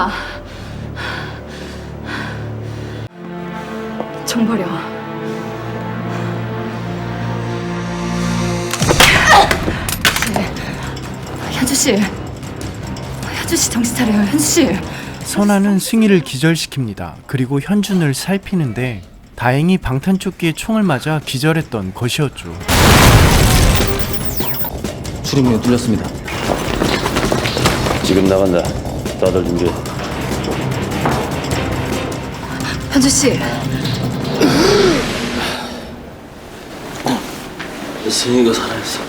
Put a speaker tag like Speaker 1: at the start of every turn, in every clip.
Speaker 1: 마. 총 버려. 현주 씨. 현주 씨 정신 차려요. 현주 씨.
Speaker 2: 선아는 승희를 기절시킵니다. 그리고 현준을 살피는데 다행히 방탄조끼에 총을 맞아 기절했던 것이었죠.
Speaker 3: 출입문 뚫렸습니다.
Speaker 4: 지금 나간다. 다들 준비해.
Speaker 1: 현주 씨.
Speaker 4: 승희가 살아있어.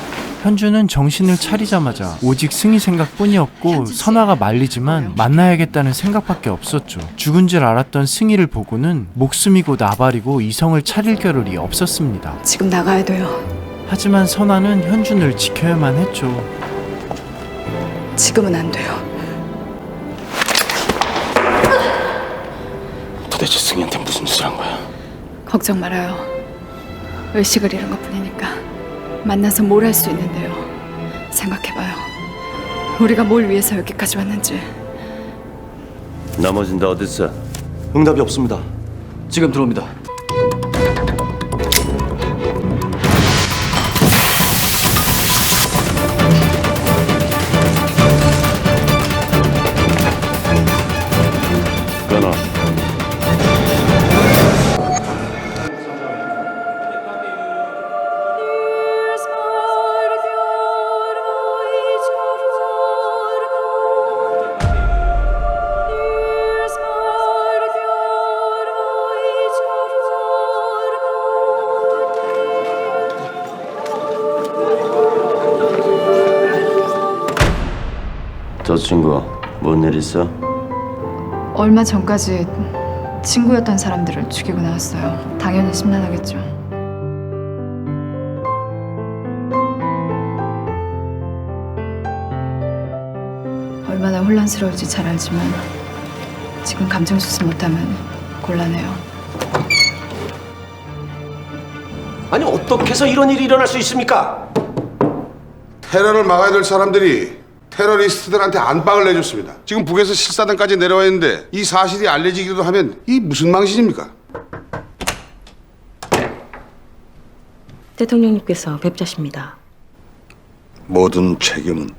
Speaker 2: 현준은 정신을 차리자마자 오직 승희 생각뿐이었고 선아가 말리지만 만나야겠다는 생각밖에 없었죠. 죽은 줄 알았던 승희를 보고는 목숨이고 나발이고 이성을 차릴 겨를이 없었습니다.
Speaker 1: 지금 나가야 돼요.
Speaker 2: 하지만 선아는 현준을 지켜야만 했죠.
Speaker 1: 지금은 안 돼요.
Speaker 4: 도대체 승희한테 무슨 짓을 한 거야?
Speaker 1: 걱정 말아요. 의식을 잃은 것뿐이니까 만나서 뭘 할 수 있는데요. 생각해봐요. 우리가 뭘 위해서 여기까지 왔는지.
Speaker 4: 나머진 다 어딨어?
Speaker 3: 응답이 없습니다. 지금 들어옵니다.
Speaker 4: 끊어. 저 친구 뭔 일 있어?
Speaker 1: 얼마 전까지 친구였던 사람들을 죽이고 나왔어요. 당연히 심란하겠죠. 얼마나 혼란스러울지 잘 알지만 지금 감정 수습 못하면 곤란해요.
Speaker 5: 아니 어떻게 해서 이런 일이 일어날 수 있습니까?
Speaker 6: 테러를 막아야 될 사람들이 테러리스트들한테 안방을 내줬습니다. 지금 북에서 실사단까지 내려와 있는데 이 사실이 알려지기도 하면 이 무슨 망신입니까?
Speaker 7: 대통령님께서 뵙자십니다.
Speaker 6: 모든 책임은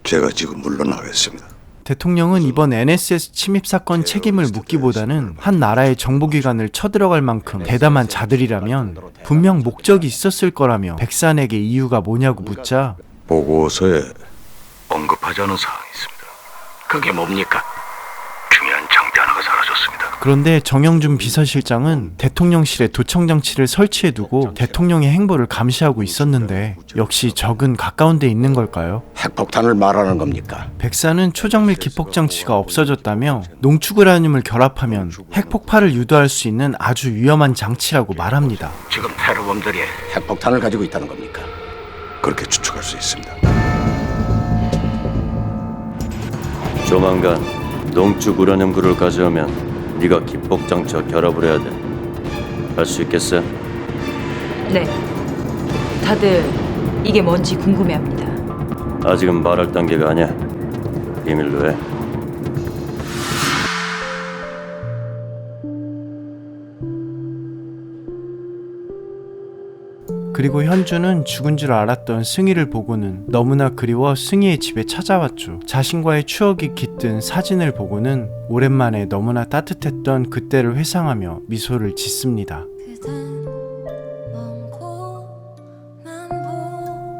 Speaker 6: 제가 지금 물러나겠습니다.
Speaker 2: 대통령은 이번 NSS 침입 사건 책임을 묻기보다는 한 나라의 정보기관을 쳐들어갈 만큼 대담한 자들이라면 분명 목적이 있었을 거라며 백산에게 이유가 뭐냐고 묻자
Speaker 6: 보고서에
Speaker 8: 언급하지 않은 사항이 있습니다. 그게 뭡니까? 중요한 장비 하나가 사라졌습니다.
Speaker 2: 그런데 정영준 비서실장은 대통령실에 도청 장치를 설치해두고 대통령의 행보를 감시하고 있었는데 역시 적은 가까운 데 있는 걸까요?
Speaker 5: 핵폭탄을 말하는 겁니까?
Speaker 2: 백사는 초정밀 기폭 장치가 없어졌다며 농축우라늄을 결합하면 핵폭발을 유도할 수 있는 아주 위험한 장치라고 말합니다.
Speaker 8: 지금 테러범들이
Speaker 5: 핵폭탄을 가지고 있다는 겁니까?
Speaker 6: 그렇게 추측할 수 있습니다.
Speaker 4: 조만간 농축 우라늄구를 가져오면 네가 기폭 장치와 결합을 해야 돼. 할 수 있겠어?
Speaker 7: 네. 다들 이게 뭔지 궁금해합니다.
Speaker 4: 아직은 말할 단계가 아니야. 비밀로 해.
Speaker 2: 그리고 현주는 죽은 줄 알았던 승희를 보고는 너무나 그리워 승희의 집에 찾아왔죠. 자신과의 추억이 깃든 사진을 보고는 오랜만에 너무나 따뜻했던 그때를 회상하며 미소를 짓습니다.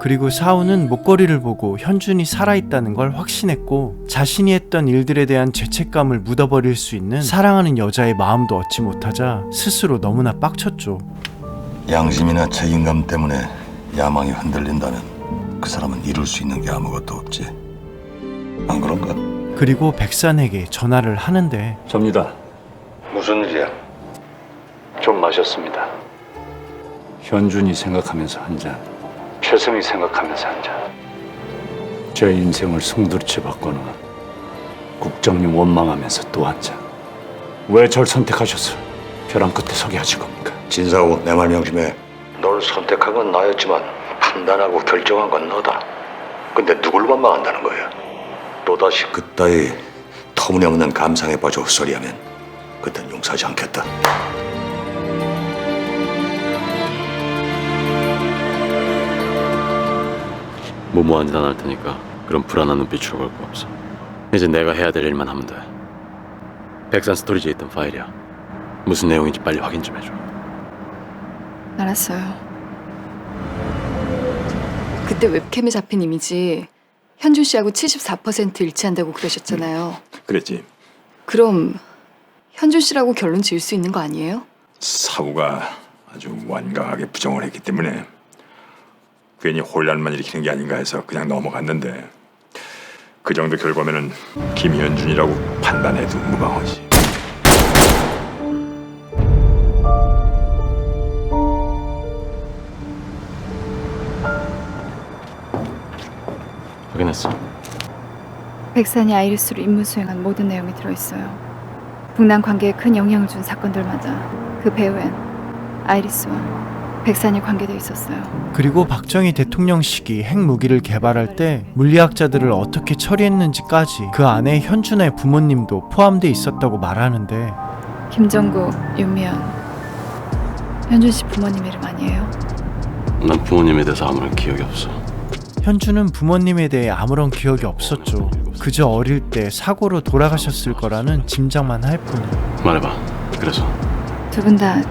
Speaker 2: 그리고 사우는 목걸이를 보고 현준이 살아있다는 걸 확신했고 자신이 했던 일들에 대한 죄책감을 묻어버릴 수 있는 사랑하는 여자의 마음도 얻지 못하자 스스로 너무나 빡쳤죠.
Speaker 9: 양심이나 책임감 때문에 야망이 흔들린다면 그 사람은 이룰 수 있는 게 아무것도 없지. 안 그런가?
Speaker 2: 그리고 백산에게 전화를 하는데
Speaker 8: 접니다.
Speaker 9: 무슨 일이야?
Speaker 8: 좀 마셨습니다. 현준이 생각하면서 한 잔, 최성이 생각하면서 한 잔. 제 인생을 송두리째 바꿔놓은 국장님 원망하면서 또 한 잔. 왜 절 선택하셔서 벼랑 끝에 서게 하신 겁니까?
Speaker 9: 진사우, 내 말 명심해. 널 선택한 건 나였지만 판단하고 결정한 건 너다. 근데 누굴 원망한다는 거야? 또다시 그따위 터무니없는 감상에 빠져 헛소리하면 그땐 용서하지 않겠다.
Speaker 4: 무모한 짓 안 할 테니까 그런 불안한 눈빛으로 걸 거 없어. 이제 내가 해야 될 일만 하면 돼. 백산 스토리지에 있던 파일이야. 무슨 내용인지 빨리 확인 좀 해줘.
Speaker 1: 알았어요. 그때 웹캠에 잡힌 이미지 현준 씨하고 74% 일치한다고 그러셨잖아요.
Speaker 10: 그랬지.
Speaker 1: 그럼 현준 씨라고 결론 지을 수 있는 거 아니에요?
Speaker 10: 사부가 아주 완강하게 부정을 했기 때문에 괜히 혼란만 일으키는 게 아닌가 해서 그냥 넘어갔는데 그 정도 결과면은 김현준이라고 판단해도 무방하지.
Speaker 4: 확인했어.
Speaker 1: 백산이 아이리스로 임무 수행한 모든 내용이 들어있어요. 북남 관계에 큰 영향을 준 사건들마다 그 배후엔 아이리스와 백산이 관계돼 있었어요.
Speaker 2: 그리고 박정희 대통령 시기 핵무기를 개발할 때 물리학자들을 어떻게 처리했는지까지 그 안에 현준의 부모님도 포함돼 있었다고 말하는데
Speaker 1: 김정구, 윤미연, 현준 씨 부모님 이름 아니에요?
Speaker 4: 난 부모님에 대해서 아무런 기억이 없어.
Speaker 2: 현준은 부모님에 대해 아무런 기억이 없었죠. 그저 어릴 때 사고로 돌아가셨을 거라는 짐작만 할 뿐.
Speaker 4: 말해봐. 그래서
Speaker 1: 두 분 다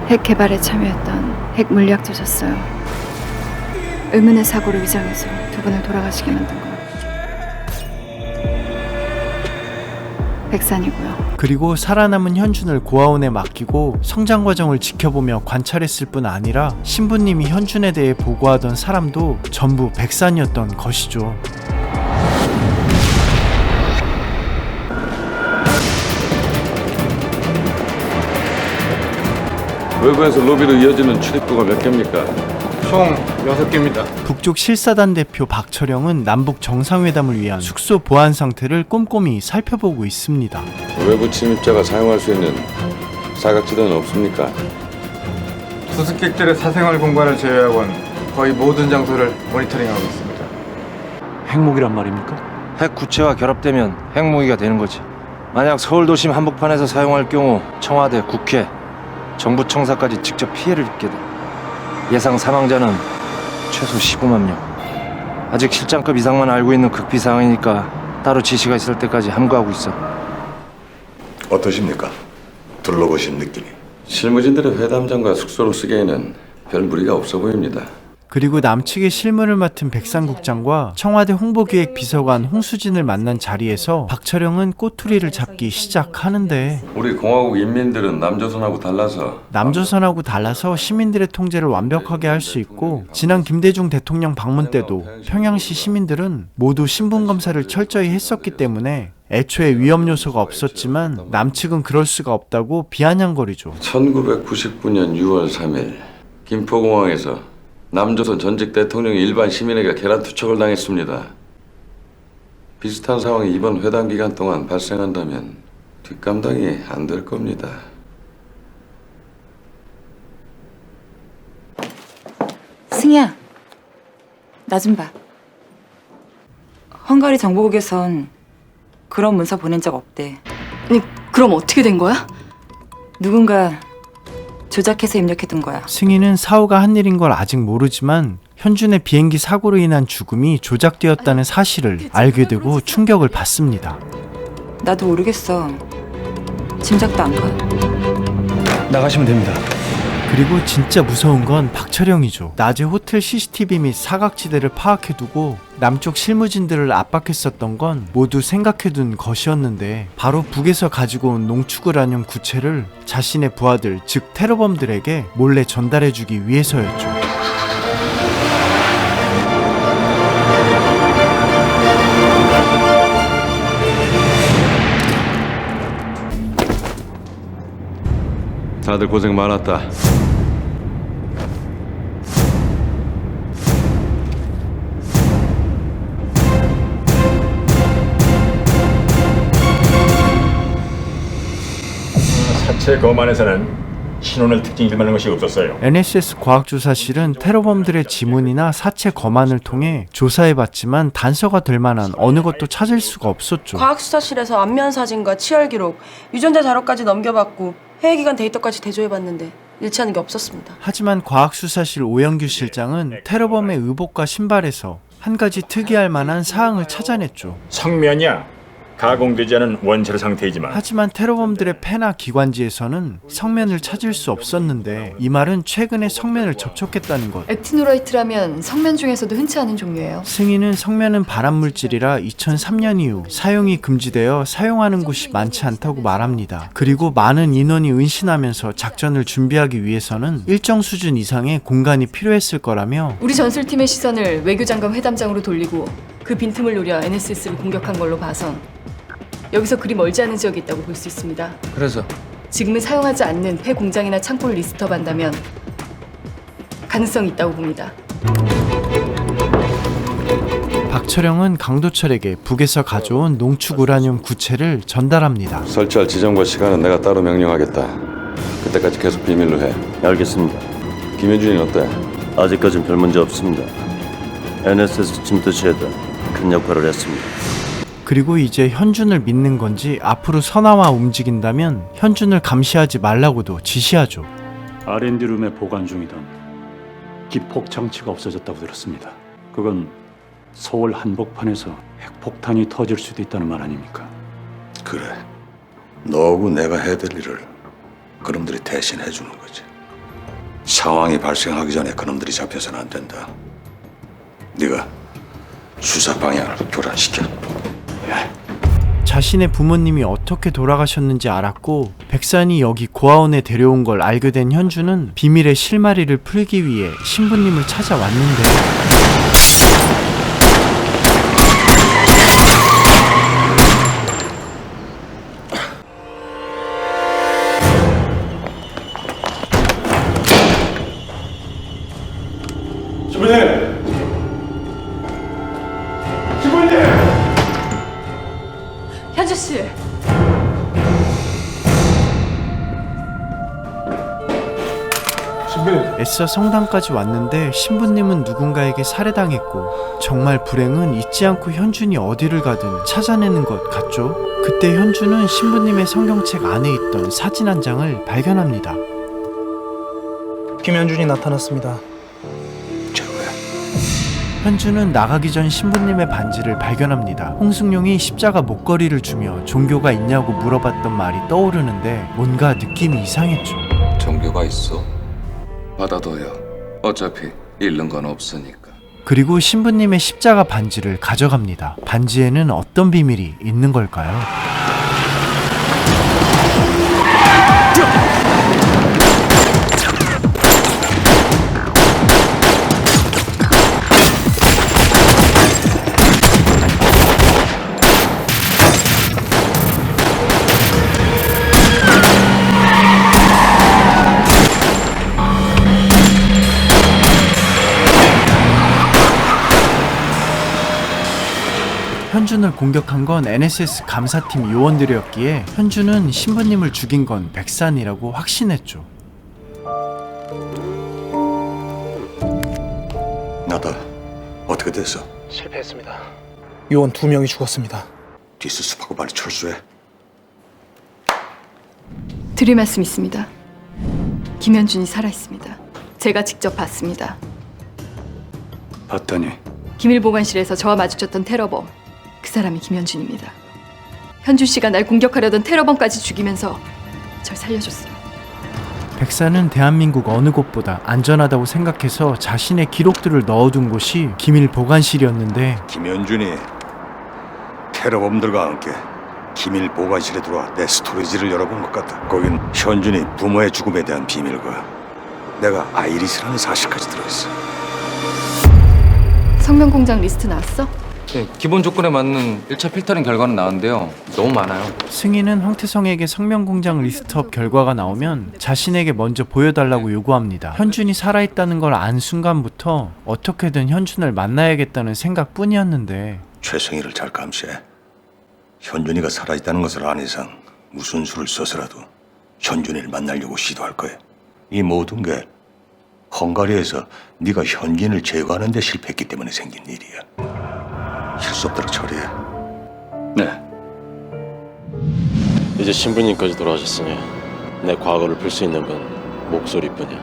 Speaker 1: 핵 개발에 참여했던 핵 물리학자셨어요. 의문의 사고를 위장해서 두 분을 돌아가시게 만든 건 백산이고요.
Speaker 2: 그리고 살아남은 현준을 고아원에 맡기고 성장 과정을 지켜보며 관찰했을 뿐 아니라 신부님이 현준에 대해 보고하던 사람도 전부 백산이었던 것이죠.
Speaker 10: 외부에서 로비로 이어지는 출입구가 몇 개입니까?
Speaker 8: 총 6개입니다.
Speaker 2: 북쪽 실사단 대표 박철영은 남북 정상회담을 위한 숙소 보안 상태를 꼼꼼히 살펴보고 있습니다.
Speaker 10: 외부 침입자가 사용할 수 있는 사각지대는 없습니까?
Speaker 8: 수습객들의 사생활 공간을 제외하고는 거의 모든 장소를 모니터링하고 있습니다.
Speaker 3: 핵무기란 말입니까? 핵 구체와 결합되면 핵무기가 되는 거지. 만약 서울도심 한복판에서 사용할 경우 청와대, 국회, 정부 청사까지 직접 피해를 입게 돼. 예상 사망자는 최소 15만 명. 아직 실장급 이상만 알고 있는 극비 상황이니까 따로 지시가 있을 때까지 함구하고 있어.
Speaker 9: 어떠십니까? 둘러보신 느낌이.
Speaker 10: 실무진들의 회담장과 숙소를 쓰기에는 별 무리가 없어 보입니다.
Speaker 2: 그리고 남측의 실무를 맡은 백상국장과 청와대 홍보기획 비서관 홍수진을 만난 자리에서 박철영은 꼬투리를 잡기 시작하는데
Speaker 10: 우리 공화국 인민들은 남조선하고 달라서
Speaker 2: 시민들의 통제를 완벽하게 할 수 있고 지난 김대중 대통령 방문 때도 평양시 시민들은 모두 신분검사를 철저히 했었기 때문에 애초에 위험 요소가 없었지만 남측은 그럴 수가 없다고 비아냥거리죠.
Speaker 10: 1999년 6월 3일 김포공항에서 남조선 전직 대통령이 일반 시민에게 계란 투척을 당했습니다. 비슷한 상황이 이번 회담 기간 동안 발생한다면 뒷감당이 안 될 겁니다.
Speaker 7: 승희야, 나 좀 봐. 헝가리 정보국에선 그런 문서 보낸 적 없대.
Speaker 1: 아니, 그럼 어떻게 된 거야?
Speaker 7: 누군가 조작해서 입력해둔 거야.
Speaker 2: 승희는 사오가 한 일인 걸 아직 모르지만 현준의 비행기 사고로 인한 죽음이 조작되었다는 사실을 알게 되고 충격을 받습니다.
Speaker 7: 나도 모르겠어. 짐작도 안 가.
Speaker 3: 나가시면 됩니다.
Speaker 2: 그리고 진짜 무서운 건 박철영이죠. 낮에 호텔 CCTV 및 사각지대를 파악해두고 남쪽 실무진들을 압박했었던 건 모두 생각해둔 것이었는데 바로 북에서 가지고 온 농축을 하는 구체를 자신의 부하들, 즉 테러범들에게 몰래 전달해주기 위해서였죠.
Speaker 10: 다들 고생 많았다.
Speaker 8: 사체 검안에서는 신원을 특징일 만한 것이 없었어요.
Speaker 2: NSS 과학조사실은 테러범들의 지문이나 사체 검안을 통해 조사해봤지만 단서가 될 만한 어느 것도 찾을 수가 없었죠.
Speaker 11: 과학수사실에서 안면 사진과 치열 기록, 유전자 자료까지 넘겨봤고 해외기관 데이터까지 대조해봤는데 일치하는 게 없었습니다.
Speaker 2: 하지만 과학수사실 오영규 실장은 테러범의 의복과 신발에서 한 가지 특이할 만한 사항을 찾아냈죠.
Speaker 8: 성면이야. 가공되지 않은 원체로 상태이지만
Speaker 2: 하지만 테러범들의 폐나 기관지에서는 성면을 찾을 수 없었는데 이 말은 최근에 성면을 접촉했다는 것.
Speaker 1: 액티노라이트라면 성면 중에서도 흔치 않은 종류예요.
Speaker 2: 승인은 성면은 발암물질이라 2003년 이후 사용이 금지되어 사용하는 곳이 많지 않다고 말합니다. 그리고 많은 인원이 은신하면서 작전을 준비하기 위해서는 일정 수준 이상의 공간이 필요했을 거라며
Speaker 1: 우리 전술팀의 시선을 외교장관 회담장으로 돌리고 그 빈틈을 노려 NSS를 공격한 걸로 봐선 여기서 그리 멀지 않은 지역이 있다고 볼 수 있습니다.
Speaker 3: 그래서
Speaker 1: 지금은 사용하지 않는 폐 공장이나 창고를 리스트업한다면 가능성이 있다고 봅니다.
Speaker 2: 박철영은 강도철에게 북에서 가져온 농축 우라늄 구체를 전달합니다.
Speaker 10: 설치할 지점과 시간은 내가 따로 명령하겠다. 그때까지 계속 비밀로 해.
Speaker 9: 알겠습니다.
Speaker 10: 김현준이 어때?
Speaker 9: 아직까진 별 문제 없습니다. NSS 침투시에도 큰 역할을 했습니다.
Speaker 2: 그리고 이제 현준을 믿는 건지 앞으로 선아와 움직인다면 현준을 감시하지 말라고도 지시하죠.
Speaker 8: R&D룸에 보관 중이던 기폭 장치가 없어졌다고 들었습니다. 그건 서울 한복판에서 핵폭탄이 터질 수도 있다는 말 아닙니까?
Speaker 9: 그래. 너하고 내가 해야 될 일을 그놈들이 대신 해주는 거지. 상황이 발생하기 전에 그놈들이 잡혀서는 안 된다. 네가 수사 방향을 교란시켜.
Speaker 2: 자신의 부모님이 어떻게 돌아가셨는지 알았고 백산이 여기 고아원에 데려온 걸 알게 된 현주는 비밀의 실마리를 풀기 위해 신부님을 찾아왔는데
Speaker 1: 현주 씨.
Speaker 2: 애써 성당까지 왔는데 신부님은 누군가에게 살해당했고 정말 불행은 잊지 않고 현준이 어디를 가든 찾아내는 것 같죠? 그때 현준은 신부님의 성경책 안에 있던 사진 한 장을 발견합니다.
Speaker 12: 김현준이 나타났습니다.
Speaker 2: 현준은 나가기 전 신부님의 반지를 발견합니다. 홍승용이 십자가 목걸이를 주며 종교가 있냐고 물어봤던 말이 떠오르는데 뭔가 느낌이 이상했죠.
Speaker 13: 종교가 있어? 받아둬요. 어차피 잃는 건 없으니까.
Speaker 2: 그리고 신부님의 십자가 반지를 가져갑니다. 반지에는 어떤 비밀이 있는 걸까요? 현준을 공격한 건 NSS 감사팀 요원들이었기에 현준은 신부님을 죽인 건 백산이라고 확신했죠.
Speaker 9: 나다. 어떻게 됐어?
Speaker 12: 실패했습니다. 요원 2명이 죽었습니다.
Speaker 9: 뒷수습하고 빨리 철수해.
Speaker 1: 드릴 말씀 있습니다. 김현준이 살아있습니다. 제가 직접 봤습니다.
Speaker 8: 봤더니
Speaker 1: 기밀보관실에서 저와 마주쳤던 테러범, 그 사람이 김현준입니다. 현준 씨가 날 공격하려던 테러범까지 죽이면서 절 살려줬어요.
Speaker 2: 백사는 대한민국 어느 곳보다 안전하다고 생각해서 자신의 기록들을 넣어둔 곳이 기밀 보관실이었는데
Speaker 9: 김현준이 테러범들과 함께 기밀 보관실에 들어와 내 스토리지를 열어본 것 같다. 거긴 현준이 부모의 죽음에 대한 비밀과 내가 아이리스라는 사실까지 들어있어.
Speaker 1: 성명공장 리스트 나왔어?
Speaker 13: 네, 기본 조건에 맞는 1차 필터링 결과는 나왔는데요. 너무 많아요.
Speaker 2: 승희는 황태성에게 성명공장 리스트업 결과가 나오면 자신에게 먼저 보여달라고 요구합니다. 현준이 살아있다는 걸 안 순간부터 어떻게든 현준을 만나야겠다는 생각뿐이었는데
Speaker 9: 최승희를 잘 감시해. 현준이가 살아있다는 것을 안 이상 무슨 수를 써서라도 현준이를 만나려고 시도할 거야. 이 모든 게 헝가리에서 네가 현진을 제거하는 데 실패했기 때문에 생긴 일이야. 실수 없도록 처리해.
Speaker 8: 네.
Speaker 4: 이제 신부님까지 돌아가셨으니 내 과거를 풀 수 있는 건 목소리뿐이야.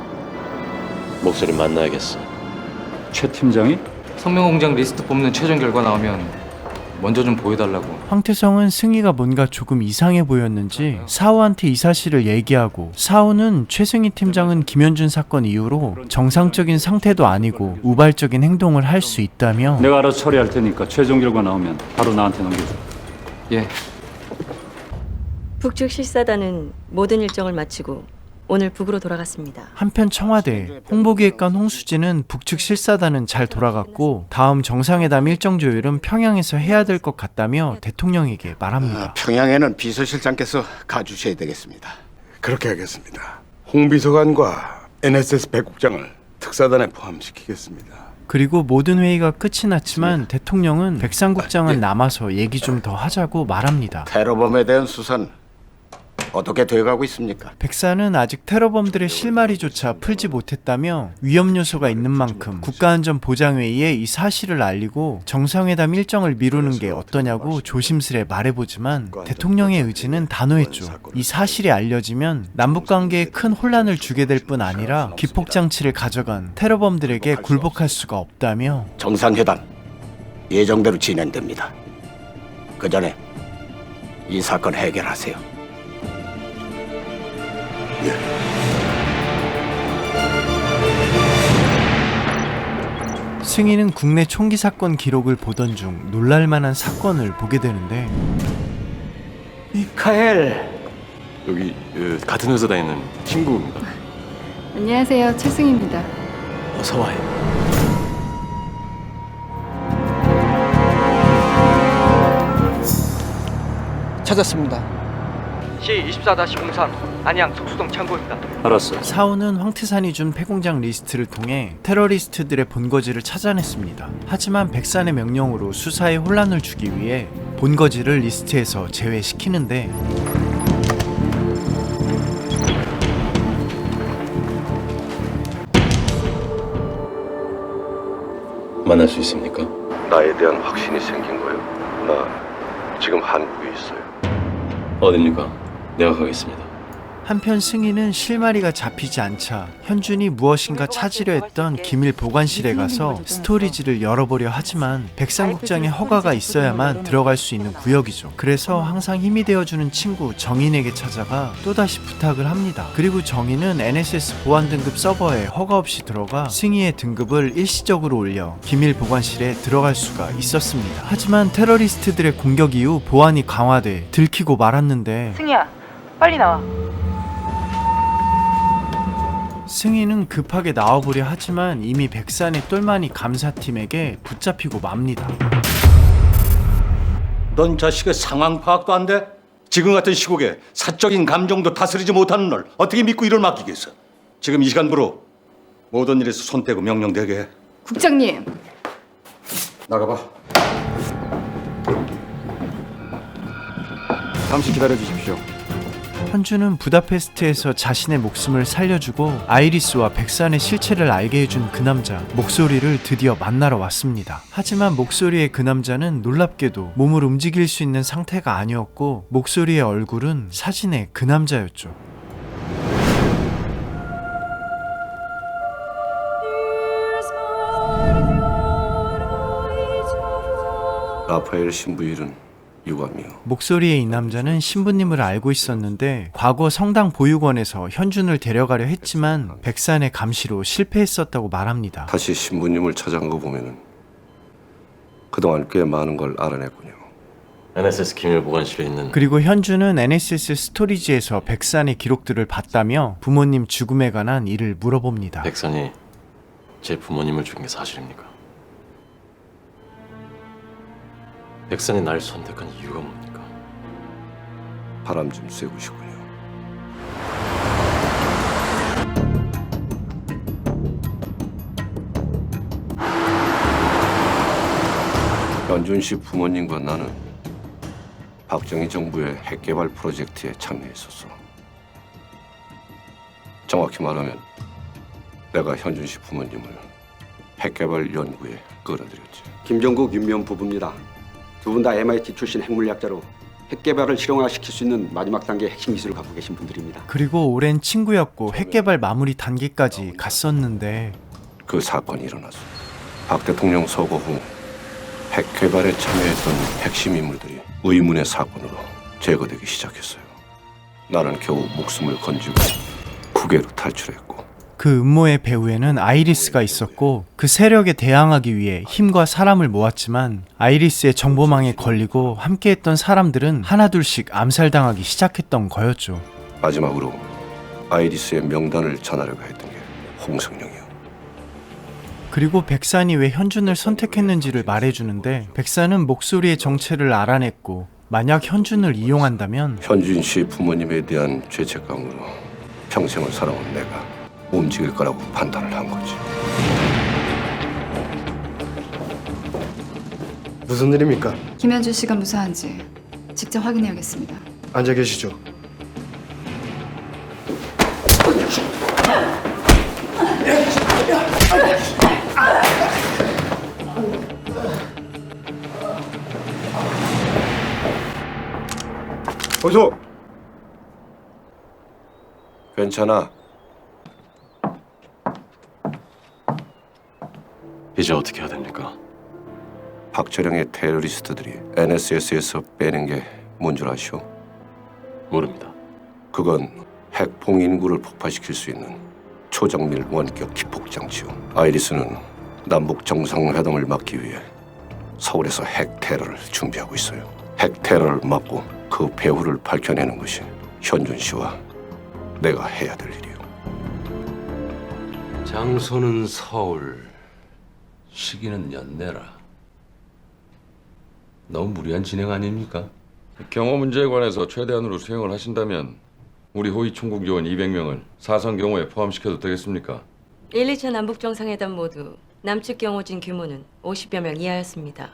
Speaker 4: 목소리 만나야겠어.
Speaker 8: 최 팀장이?
Speaker 13: 성명공장 리스트 뽑는 최종 결과 나오면 먼저 좀 보여달라고.
Speaker 2: 황태성은 승희가 뭔가 조금 이상해 보였는지 사우한테 이 사실을 얘기하고, 사우는 최승희 팀장은 김현준 사건 이후로 정상적인 상태도 아니고 우발적인 행동을 할 수 있다며
Speaker 8: 내가 알아서 처리할 테니까 최종 결과 나오면 바로 나한테 넘겨줘.
Speaker 13: 예.
Speaker 14: 북측 실사단은 모든 일정을 마치고 오늘 북으로 돌아갔습니다.
Speaker 2: 한편 청와대 홍보기획관 홍수진은 북측 실사단은 잘 돌아갔고 다음 정상회담 일정 조율은 평양에서 해야 될 것 같다며 대통령에게 말합니다.
Speaker 15: 평양에는 비서실장께서 가주셔야 되겠습니다. 그렇게 하겠습니다. 홍 비서관과 NSS 백국장을 특사단에 포함시키겠습니다.
Speaker 2: 그리고 모든 회의가 끝이 났지만 대통령은 백상국장은 남아서 얘기 좀 더 하자고 말합니다.
Speaker 15: 테러범에 대한 수사는 어떻게 돼가고 있습니까?
Speaker 2: 백사는 아직 테러범들의 실마리조차 풀지 못했다며 위험 요소가 있는 만큼 국가안전보장회의에 이 사실을 알리고 정상회담 일정을 미루는 게 어떠냐고 조심스레 말해보지만 대통령의 의지는 단호했죠. 이 사실이 알려지면 남북관계에 큰 혼란을 주게 될 뿐 아니라 기폭장치를 가져간 테러범들에게 굴복할 수가 없다며
Speaker 15: 정상회담 예정대로 진행됩니다. 그 전에 이 사건 해결하세요.
Speaker 2: 승희는 국내 총기 사건 기록을 보던 중 놀랄만한 사건을 보게 되는데,
Speaker 4: 미카엘! 여기 같은 회사 다니는 친구입니다.
Speaker 1: 안녕하세요. 최승희입니다.
Speaker 4: 어서 와요.
Speaker 12: 찾았습니다.
Speaker 16: C24-03 안양 속수동 창고입니다.
Speaker 8: 알았어.
Speaker 2: 사우는 황태산이 준 폐공장 리스트를 통해 테러리스트들의 본거지를 찾아냈습니다. 하지만 백산의 명령으로 수사에 혼란을 주기 위해 본거지를 리스트에서 제외시키는데,
Speaker 4: 만날 수 있습니까?
Speaker 9: 나에 대한 확신이 생긴 거예요. 나 지금 한국에 있어요.
Speaker 4: 어딥니까? 내가 가겠습니다.
Speaker 2: 한편 승희는 실마리가 잡히지 않자 현준이 무엇인가 찾으려 했던 기밀 보관실에 가서 스토리지를 열어보려 하지만 백상국장의 허가가 있어야만 들어갈 수 있는 구역이죠. 그래서 항상 힘이 되어주는 친구 정인에게 찾아가 또다시 부탁을 합니다. 그리고 정인은 NSS 보안 등급 서버에 허가 없이 들어가 승희의 등급을 일시적으로 올려 기밀 보관실에 들어갈 수가 있었습니다. 하지만 테러리스트들의 공격 이후 보안이 강화돼 들키고 말았는데,
Speaker 11: 승희야, 빨리 나와.
Speaker 2: 승희는 급하게 나와보려 하지만 이미 백산의 똘마니 감사팀에게 붙잡히고 맙니다.
Speaker 9: 넌 자식의 상황 파악도 안 돼? 지금 같은 시국에 사적인 감정도 다스리지 못하는 널 어떻게 믿고 일을 맡기겠어? 지금 이 시간부로 모든 일에서 손 떼고 명령되게 해.
Speaker 1: 국장님.
Speaker 3: 나가봐. 잠시 기다려 주십시오.
Speaker 2: 현주는 부다페스트에서 자신의 목숨을 살려주고 아이리스와 백산의 실체를 알게 해준 그 남자, 목소리를 드디어 만나러 왔습니다. 하지만 목소리의 그 남자는 놀랍게도 몸을 움직일 수 있는 상태가 아니었고 목소리의 얼굴은 사진의 그 남자였죠.
Speaker 15: 라파엘 신부일은 유감이요.
Speaker 2: 목소리의 이 남자는 신부님을 알고 있었는데 과거 성당 보육원에서 현준을 데려가려 했지만 백산의 감시로 실패했었다고 말합니다.
Speaker 15: 다시 신부님을 찾아간 거 보면은 그동안 꽤 많은 걸 알아냈군요.
Speaker 4: NSS 기밀 보관실에 있는.
Speaker 2: 그리고 현준은 NSS 스토리지에서 백산의 기록들을 봤다며 부모님 죽음에 관한 일을 물어봅니다.
Speaker 4: 백산이 제 부모님을 죽인 게 사실입니까? 백산이 날 선택한 이유가 뭡니까?
Speaker 15: 바람 좀 쐬고 싶군요. 현준 씨 부모님과 나는 박정희 정부의 핵개발 프로젝트에 참여했었어. 정확히 말하면 내가 현준 씨 부모님을 핵개발 연구에 끌어들였지.
Speaker 17: 김정국, 윤미원 부부입니다. 두 분 다 MIT 출신 핵물리학자로 핵개발을 실용화시킬 수 있는 마지막 단계의 핵심 기술을 갖고 계신 분들입니다.
Speaker 2: 그리고 오랜 친구였고 핵개발 마무리 단계까지 갔었는데
Speaker 15: 그 사건이 일어났어. 박 대통령 서거 후 핵개발에 참여했던 핵심 인물들이 의문의 사건으로 제거되기 시작했어요. 나는 겨우 목숨을 건지고 국외로 탈출했고,
Speaker 2: 그 음모의 배후에는 아이리스가 있었고 그 세력에 대항하기 위해 힘과 사람을 모았지만 아이리스의 정보망에 걸리고 함께했던 사람들은 하나둘씩 암살당하기 시작했던 거였죠.
Speaker 15: 마지막으로 아이리스의 명단을 전하려고 했던 게 홍성룡이요.
Speaker 2: 그리고 백산이 왜 현준을 선택했는지를 말해주는데 백산은 목소리의 정체를 알아냈고 만약 현준을 이용한다면
Speaker 15: 현준 씨 부모님에 대한 죄책감으로 평생을 살아온 내가 움직일 거라고 판단을 한 거지.
Speaker 18: 무슨 일입니까?
Speaker 1: 김현준 씨가 무사한지 직접 확인해야겠습니다.
Speaker 18: 앉아 계시죠.
Speaker 15: 어서. 괜찮아.
Speaker 4: 이제 어떻게 해야 됩니까?
Speaker 15: 박철영의 테러리스트들이 NSS에서 빼낸 게 뭔 줄 아시오?
Speaker 4: 모릅니다.
Speaker 15: 그건 핵 봉인구를 폭파시킬 수 있는 초정밀 원격 기폭 장치요. 아이리스는 남북 정상회담을 막기 위해 서울에서 핵 테러를 준비하고 있어요. 핵 테러를 막고 그 배후를 밝혀내는 것이 현준 씨와 내가 해야 될 일이요.
Speaker 10: 장소는 서울, 시기는 연내라. 너무 무리한 진행 아닙니까? 경호 문제에 관해서 최대한으로 수행을 하신다면 우리 호위 총국 요원 200명을 사선 경호에 포함시켜도 되겠습니까?
Speaker 14: 1, 2차 남북 정상회담 모두 남측 경호진 규모는 50여 명 이하였습니다.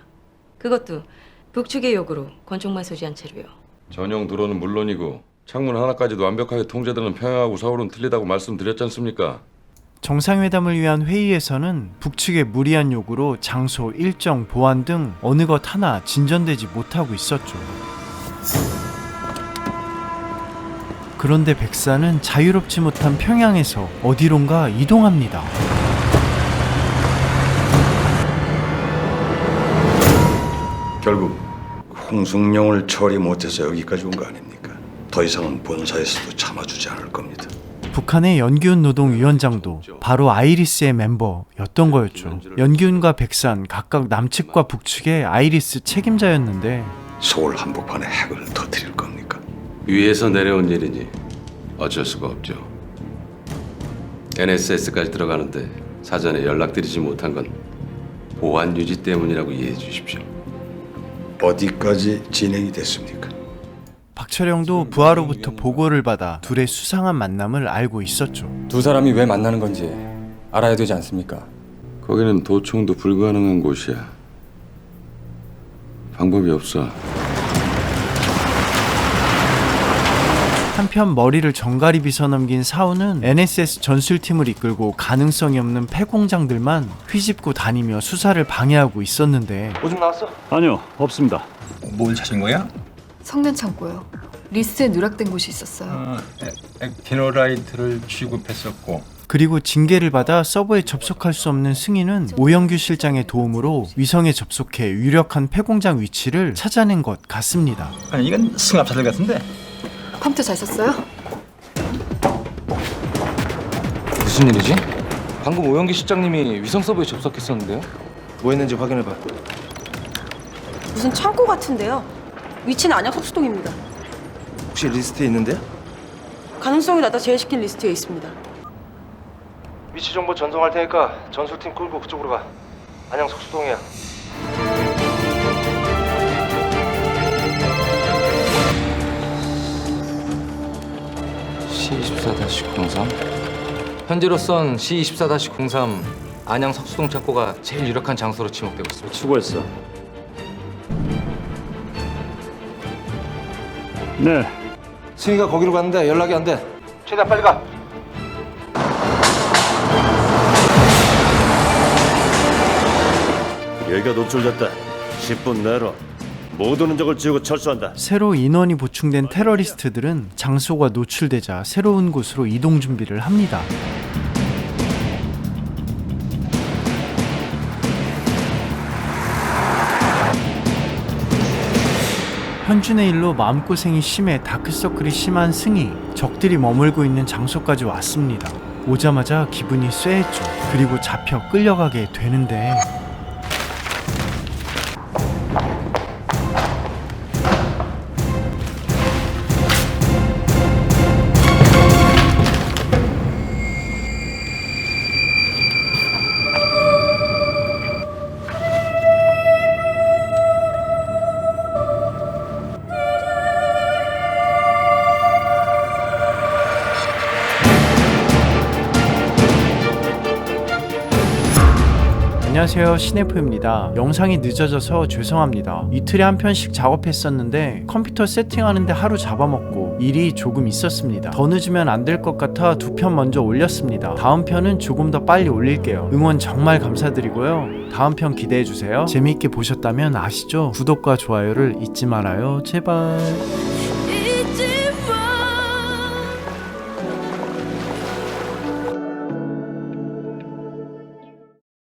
Speaker 14: 그것도 북측의 요구로 권총만 소지한 채로요.
Speaker 10: 전용 드론은 물론이고 창문 하나까지도 완벽하게 통제되는 평양하고 서울은 틀리다고 말씀드렸지 않습니까?
Speaker 2: 정상회담을 위한 회의에서는 북측의 무리한 요구로 장소, 일정, 보안 등 어느 것 하나 진전되지 못하고 있었죠. 그런데 백사는 자유롭지 못한 평양에서 어디론가 이동합니다.
Speaker 9: 결국 홍승룡을 처리 못해서 여기까지 온 거 아닙니까? 더 이상은 본사에서도 참아주지 않을 겁니다.
Speaker 2: 북한의 연기훈 노동위원장도 바로 아이리스의 멤버였던 거였죠. 연기훈과 백산 각각 남측과 북측의 아이리스 책임자였는데
Speaker 9: 서울 한복판에 핵을 터뜨릴 겁니까?
Speaker 10: 위에서 내려온 일이니 어쩔 수가 없죠. NSS까지 들어가는데 사전에 연락드리지 못한 건 보안 유지 때문이라고 이해해 주십시오.
Speaker 9: 어디까지 진행이 됐습니까?
Speaker 2: 박철영도 부하로부터 보고를 받아 둘의 수상한 만남을 알고 있었죠.
Speaker 13: 두 사람이 왜 만나는 건지 알아야 되지 않습니까?
Speaker 10: 거기는 도청도 불가능한 곳이야. 방법이 없어.
Speaker 2: 한편 머리를 정갈이 빗어넘긴 사우는 NSS 전술팀을 이끌고 가능성이 없는 폐공장들만 휘집고 다니며 수사를 방해하고 있었는데
Speaker 16: 오줌 나왔어?
Speaker 8: 아니요, 없습니다.
Speaker 12: 뭘 찾은 거야?
Speaker 1: 성면 창고요. 리스트에 누락된 곳이 있었어요.
Speaker 12: 액티노라이트를 취급했었고.
Speaker 2: 그리고 징계를 받아 서버에 접속할 수 없는 승희는 오영규 실장의 도움으로 위성에 접속해 유력한 폐공장 위치를 찾아낸 것 같습니다.
Speaker 12: 아니 이건 승합사들 같은데.
Speaker 1: 컴퓨터 잘 썼어요?
Speaker 13: 무슨 일이지? 방금 오영기 실장님이 위성 서버에 접속했었는데요.
Speaker 3: 뭐 했는지 확인해봐.
Speaker 11: 무슨 창고 같은데요. 위치는 안양 속수동입니다.
Speaker 3: 혹시 리스트에 있는데요?
Speaker 11: 가능성이 낮아 제외시킨 리스트에 있습니다.
Speaker 3: 위치 정보 전송할 테니까 전술팀 끌고 그쪽으로 가. 안양 속수동이야.
Speaker 13: C24-03 현재로선 C24-03 안양 석수동 창고가 제일 유력한 장소로 지목되고 있습니다.
Speaker 8: 수고했어. 네.
Speaker 3: 승희가 거기로 갔는데 연락이 안 돼. 최대한 빨리 가.
Speaker 19: 여기가 노출됐다. 10분 내로 모든 흔적을 지우고 철수한다.
Speaker 2: 새로 인원이 보충된 테러리스트들은 장소가 노출되자 새로운 곳으로 이동 준비를 합니다. 현준의 일로 마음고생이 심해 다크서클이 심한 승희. 적들이 머물고 있는 장소까지 왔습니다. 오자마자 기분이 쎄했죠. 그리고 잡혀 끌려가게 되는데 안녕하세요, 시네프입니다. 영상이 늦어져서 죄송합니다. 이틀에 한 편씩 작업했었는데 컴퓨터 세팅하는데 하루 잡아먹고 일이 조금 있었습니다. 더 늦으면 안 될 것 같아 2편 먼저 올렸습니다. 다음 편은 조금 더 빨리 올릴게요. 응원 정말 감사드리고요. 다음 편 기대해주세요. 재미있게 보셨다면 아시죠? 구독과 좋아요를 잊지 말아요, 제발.